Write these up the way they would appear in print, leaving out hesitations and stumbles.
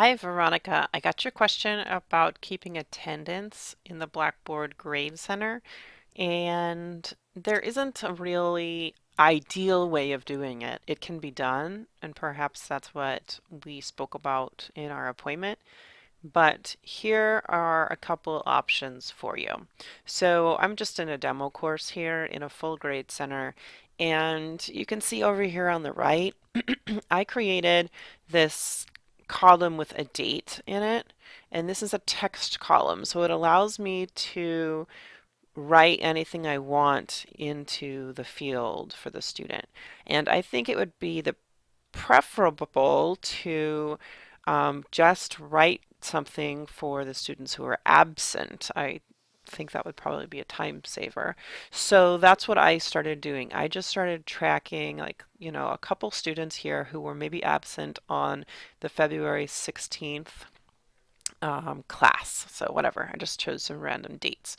Hi, Veronica. I got your question about keeping attendance in the Blackboard Grade Center, and there isn't a really ideal way of doing it. It can be done, and perhaps that's what we spoke about in our appointment. But here are a couple options for you. So I'm just in a demo course here in a full grade center, and you can see over here on the right, I created this column with a date in it, and this is a text column, so it allows me to write anything I want into the field for the student. And I think it would be the preferable to just write something for the students who are absent. I think that would probably be a time saver. So that's what I started doing. I just started tracking, like, a couple students here who were maybe absent on the February 16th class. So whatever, I just chose some random dates.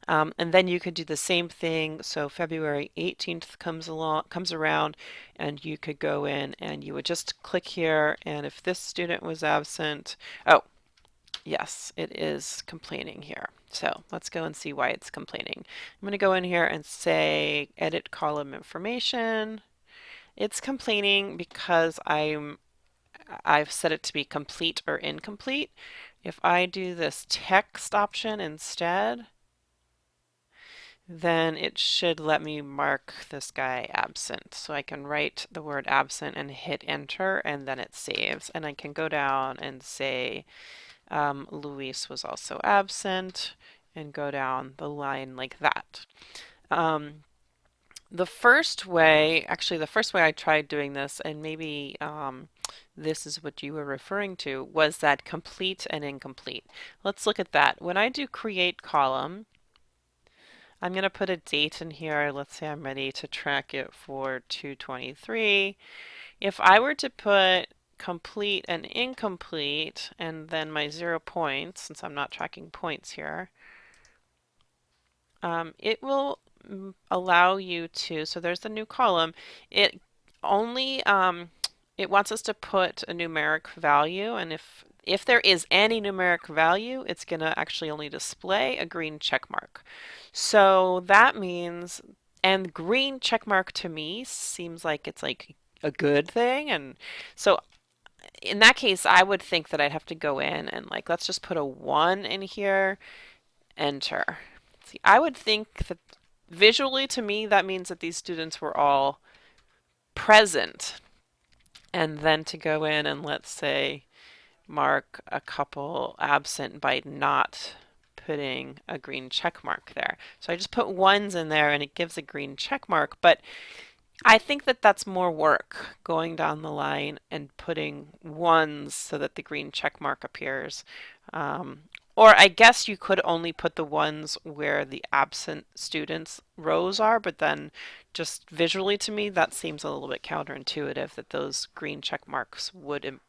And then you could do the same thing. So February 18th comes around, and you could go in and you would just click here. And if this student was absent, oh, yes, it is complaining here. So let's go and see why it's complaining. I'm going to go in here and say edit column information. It's complaining because I've set it to be complete or incomplete. If I do this text option instead, then it should let me mark this guy absent. So I can write the word absent and hit enter, and then it saves. And I can go down and say Luis was also absent, and go down the line like that. Um, the first way I tried doing this, and maybe this is what you were referring to, was that complete and incomplete. Let's look at that. When I do create column, I'm going to put a date in here. Let's say I'm ready to track it for 223. If I were to put complete and incomplete and then my 0 points, since I'm not tracking points here, it will allow you to, so there's the new column. It only, it wants us to put a numeric value, and if there is any numeric value, it's going to actually only display a green check mark. So that means, and green check mark to me seems like it's like a good thing, and so in that case, I would think that I'd have to go in and like, let's just put a 1 in here, enter. See, I would think that visually to me, that means that these students were all present. And then to go in and let's say mark a couple absent by not putting a green check mark there. So I just put ones in there and it gives a green check mark, but I think that that's more work going down the line and putting ones so that the green check mark appears. Um, or I guess you could only put the ones where the absent students rows are, but then just visually to me, that seems a little bit counterintuitive that those green check marks would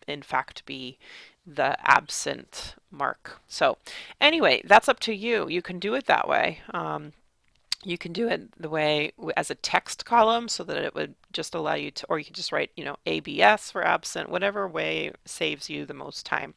in fact be the absent mark. So anyway, that's up to you. You can do it that way. You can do it the way as a text column so that it would just allow you to, or you can just write, ABS for absent, whatever way saves you the most time.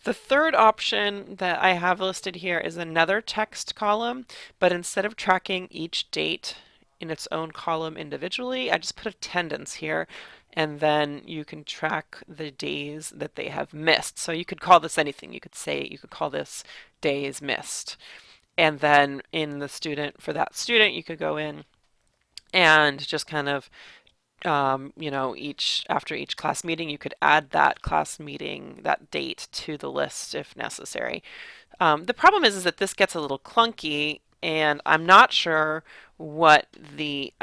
The third option that I have listed here is another text column, but instead of tracking each date in its own column individually, I just put attendance here, and then you can track the days that they have missed. So you could call this anything. You could call this days missed. And then in the student, for that student, you could go in and just kind of after each class meeting, you could add that class meeting, that date to the list if necessary. The problem is that this gets a little clunky, and I'm not sure what the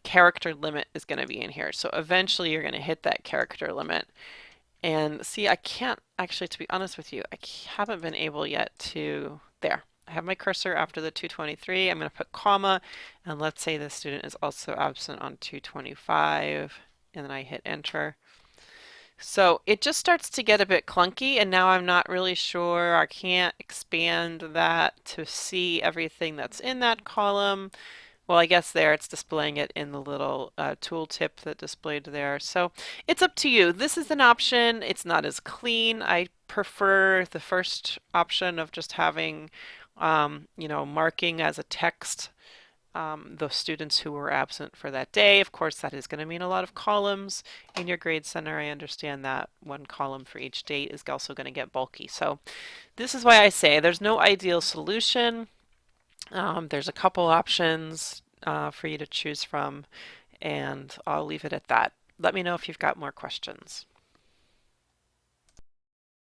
character limit is going to be in here. So eventually you're going to hit that character limit. And see, I can't actually, to be honest with you, I haven't been able yet to, there. I have my cursor after the 223. I'm going to put comma, and let's say the student is also absent on 225, and then I hit enter. So it just starts to get a bit clunky, and now I'm not really sure. I can't expand that to see everything that's in that column. Well, I guess there it's displaying it in the little tooltip that displayed there. So it's up to you. This is an option. It's not as clean. I prefer the first option of just having, marking as a text the students who were absent for that day. Of course, that is going to mean a lot of columns in your grade center. I understand that one column for each date is also going to get bulky. So this is why I say there's no ideal solution. There's a couple options for you to choose from, and I'll leave it at that. Let me know if you've got more questions.